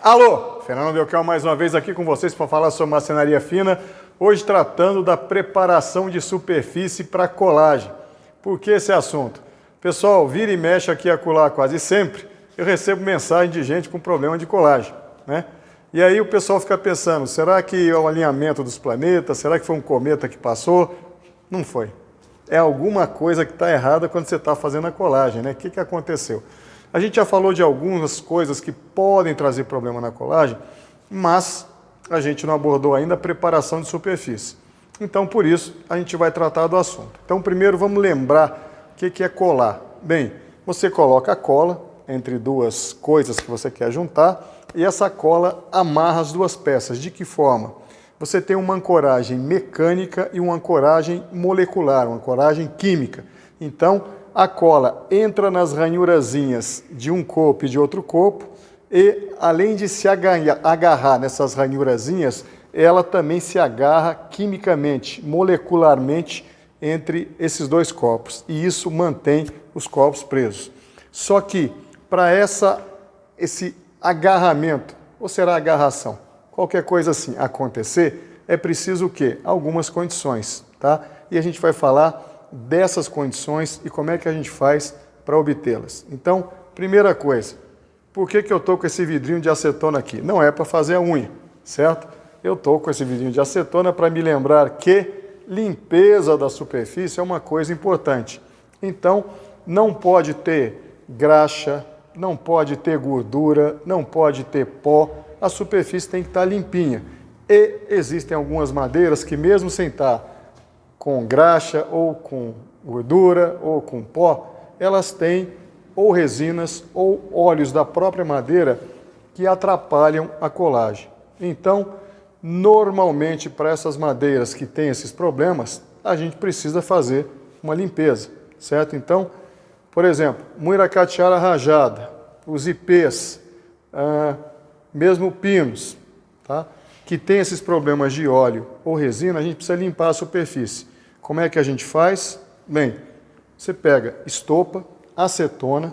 Alô, Fernando Belchior mais uma vez aqui com vocês para falar sobre marcenaria fina, hoje tratando da preparação de superfície para colagem. Por que esse assunto? Pessoal, vira e mexe aqui a colar quase sempre, eu recebo mensagem de gente com problema de colagem, né? E aí o pessoal fica pensando, será que é o alinhamento dos planetas, será que foi um cometa que passou? Não foi. É alguma coisa que está errada quando você está fazendo a colagem, né? O que aconteceu? A gente já falou de algumas coisas que podem trazer problema na colagem, mas a gente não abordou ainda a preparação de superfície. Então, por isso, a gente vai tratar do assunto. Então, primeiro, vamos lembrar o que é colar. Bem, você coloca a cola entre duas coisas que você quer juntar e essa cola amarra as duas peças. De que forma? Você tem uma ancoragem mecânica e uma ancoragem molecular, uma ancoragem química. Então, a cola entra nas ranhurazinhas de um corpo e de outro corpo e, além de se agarrar nessas ranhurazinhas, ela também se agarra quimicamente, molecularmente, entre esses dois corpos. E isso mantém os corpos presos. Só que, para esse agarramento, ou será agarração, qualquer coisa assim acontecer, é preciso o quê? Algumas condições, tá? E a gente vai falar dessas condições e como é que a gente faz para obtê-las. Então, primeira coisa, por que eu estou com esse vidrinho de acetona aqui? Não é para fazer a unha, certo? Eu estou com esse vidrinho de acetona para me lembrar que limpeza da superfície é uma coisa importante. Então, não pode ter graxa, não pode ter gordura, não pode ter pó, a superfície tem que estar limpinha. E existem algumas madeiras que mesmo sem estar com graxa, ou com gordura, ou com pó, elas têm ou resinas ou óleos da própria madeira que atrapalham a colagem. Então, normalmente, para essas madeiras que têm esses problemas, a gente precisa fazer uma limpeza, certo? Então, por exemplo, muiracatiara rajada, os ipês, mesmo pinos, tá? Que tem esses problemas de óleo ou resina, a gente precisa limpar a superfície. Como é que a gente faz? Bem, você pega estopa, acetona,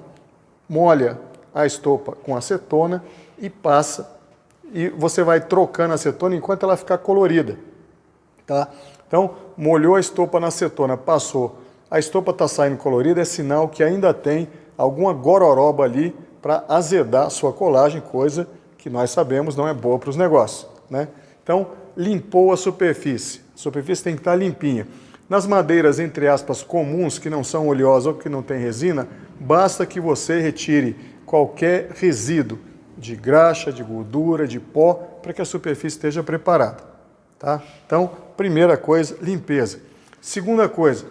molha a estopa com acetona e passa, e você vai trocando a acetona enquanto ela ficar colorida, tá? Então, molhou a estopa na acetona, passou, a estopa está saindo colorida, é sinal que ainda tem alguma gororoba ali para azedar a sua colagem, coisa que nós sabemos não é boa para os negócios, né? Então, limpou a superfície tem que estar limpinha. Nas madeiras, entre aspas, comuns, que não são oleosas ou que não tem resina, basta que você retire qualquer resíduo de graxa, de gordura, de pó, para que a superfície esteja preparada, tá? Então, primeira coisa, limpeza. Segunda coisa,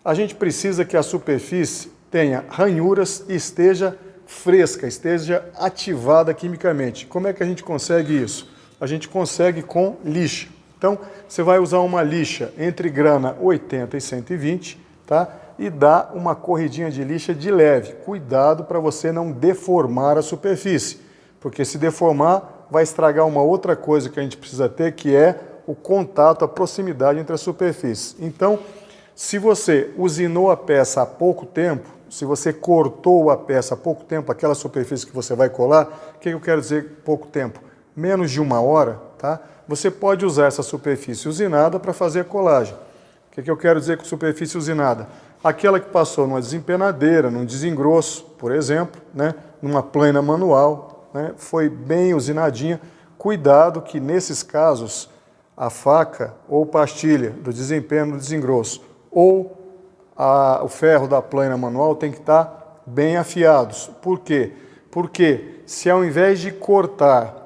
a gente precisa que a superfície tenha ranhuras e esteja fresca, esteja ativada quimicamente. Como é que a gente consegue isso? A gente consegue com lixa. Então, você vai usar uma lixa entre grana 80 e 120, tá? E dá uma corridinha de lixa de leve. Cuidado para você não deformar a superfície, porque se deformar, vai estragar uma outra coisa que a gente precisa ter, que é o contato, a proximidade entre as superfícies. Então, se você usinou a peça há pouco tempo, se você cortou a peça há pouco tempo, aquela superfície que você vai colar, o que eu quero dizer pouco tempo? Menos de 1 hora, tá? Você pode usar essa superfície usinada para fazer a colagem. O que eu quero dizer com superfície usinada? Aquela que passou numa desempenadeira, num desengrosso, por exemplo, né? Numa plana manual, né? Foi bem usinadinha. Cuidado que nesses casos a faca ou pastilha do desempenho do desengrosso ou o ferro da plana manual tem que estar bem afiados. Por quê? Porque se ao invés de cortar,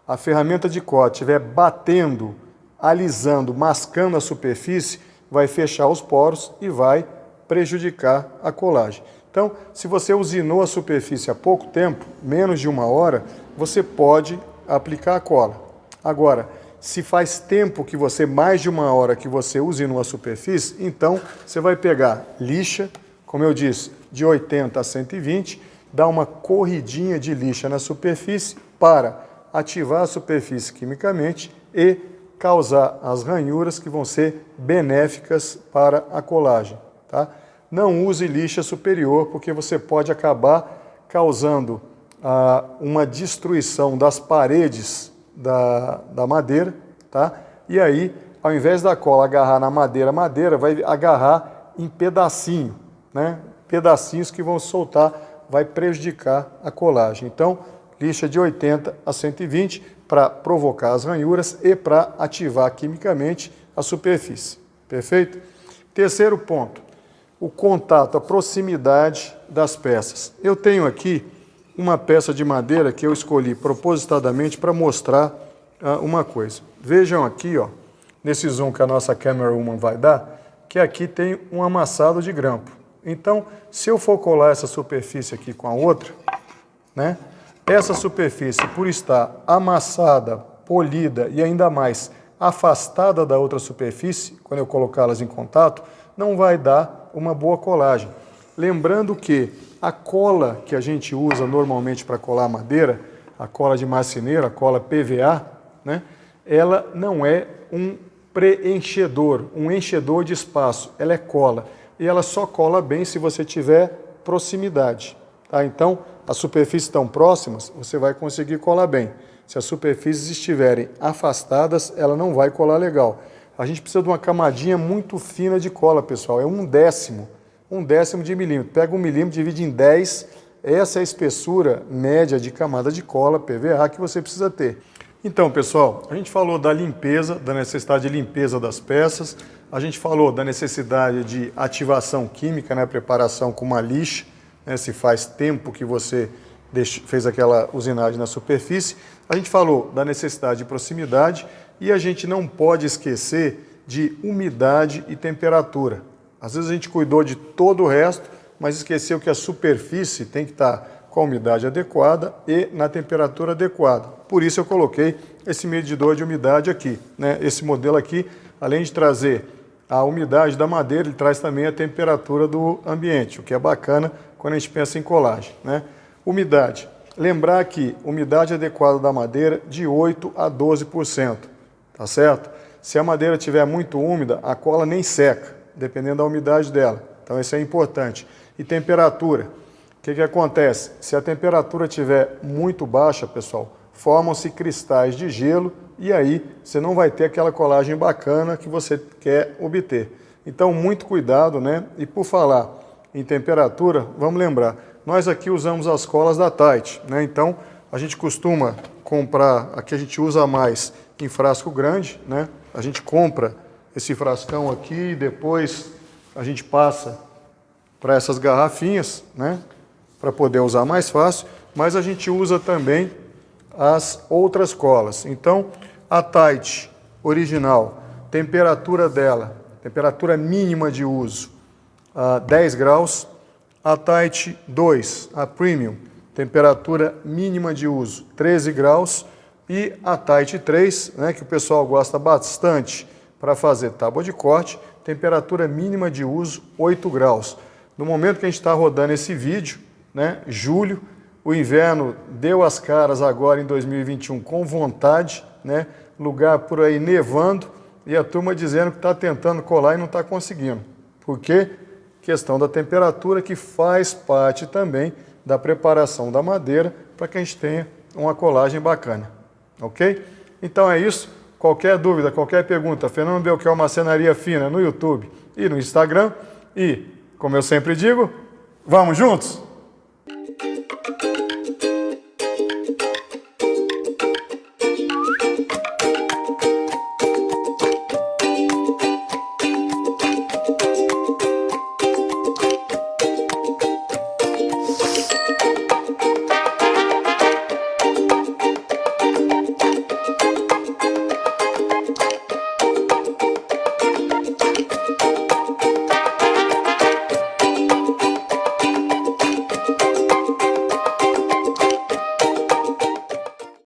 a ferramenta de corte estiver batendo, alisando, mascando a superfície, vai fechar os poros e vai prejudicar a colagem. Então, se você usinou a superfície há pouco tempo, menos de 1 hora, você pode aplicar a cola. Agora, se faz tempo que você, mais de 1 hora que você use numa superfície, então você vai pegar lixa, como eu disse, de 80 a 120, dar uma corridinha de lixa na superfície para ativar a superfície quimicamente e causar as ranhuras que vão ser benéficas para a colagem. Tá? Não use lixa superior, porque você pode acabar causando uma destruição das paredes da madeira, tá? E aí, ao invés da cola agarrar na madeira, a madeira vai agarrar em pedacinho, né? Pedacinhos que vão soltar, vai prejudicar a colagem. Então, lixa de 80 a 120 para provocar as ranhuras e para ativar quimicamente a superfície. Perfeito? Terceiro ponto, o contato, a proximidade das peças. Eu tenho aqui uma peça de madeira que eu escolhi propositadamente para mostrar uma coisa. Vejam aqui, ó, nesse zoom que a nossa Camera Woman vai dar, que aqui tem um amassado de grampo. Então, se eu for colar essa superfície aqui com a outra, né, essa superfície, por estar amassada, polida e ainda mais afastada da outra superfície, quando eu colocá-las em contato, não vai dar uma boa colagem. Lembrando que a cola que a gente usa normalmente para colar madeira, a cola de marceneiro, a cola PVA, né, ela não é um preenchedor, um enchedor de espaço, ela é cola. E ela só cola bem se você tiver proximidade. Tá? Então, as superfícies estão próximas, você vai conseguir colar bem. Se as superfícies estiverem afastadas, ela não vai colar legal. A gente precisa de uma camadinha muito fina de cola, pessoal, é 1/10 de milímetro. Pega 1 milímetro, divide em 10, essa é a espessura média de camada de cola PVA que você precisa ter. Então, pessoal, a gente falou da limpeza, da necessidade de limpeza das peças, a gente falou da necessidade de ativação química, né, preparação com uma lixa, né, se faz tempo que você fez aquela usinagem na superfície, a gente falou da necessidade de proximidade e a gente não pode esquecer de umidade e temperatura. Às vezes a gente cuidou de todo o resto, mas esqueceu que a superfície tem que estar com a umidade adequada e na temperatura adequada. Por isso eu coloquei esse medidor de umidade aqui, né? Esse modelo aqui, além de trazer a umidade da madeira, ele traz também a temperatura do ambiente, o que é bacana quando a gente pensa em colagem, né? Umidade. Lembrar que umidade adequada da madeira de 8 a 12%, tá certo? Se a madeira estiver muito úmida, a cola nem seca, dependendo da umidade dela. Então isso é importante. E temperatura. O que acontece? Se a temperatura estiver muito baixa, pessoal, formam-se cristais de gelo e aí você não vai ter aquela colagem bacana que você quer obter. Então, muito cuidado, né? E por falar em temperatura, vamos lembrar, nós aqui usamos as colas da Tite, né? Então, a gente costuma comprar, aqui a gente usa mais em frasco grande, né? A gente compra esse frascão aqui e depois a gente passa para essas garrafinhas, né? Para poder usar mais fácil, mas a gente usa também as outras colas. Então, a Tite original, temperatura dela, temperatura mínima de uso, 10 graus. A Tite 2, a Premium, temperatura mínima de uso, 13 graus. E a Tite 3, né, que o pessoal gosta bastante para fazer tábua de corte, temperatura mínima de uso, 8 graus. No momento que a gente está rodando esse vídeo, né, julho, o inverno deu as caras agora em 2021 com vontade, né, lugar por aí nevando e a turma dizendo que está tentando colar e não está conseguindo. Por quê? Questão da temperatura que faz parte também da preparação da madeira para que a gente tenha uma colagem bacana. Ok? Então é isso. Qualquer dúvida, qualquer pergunta, Fernando Belchior Marcenaria Fina no YouTube e no Instagram. E, como eu sempre digo, vamos juntos?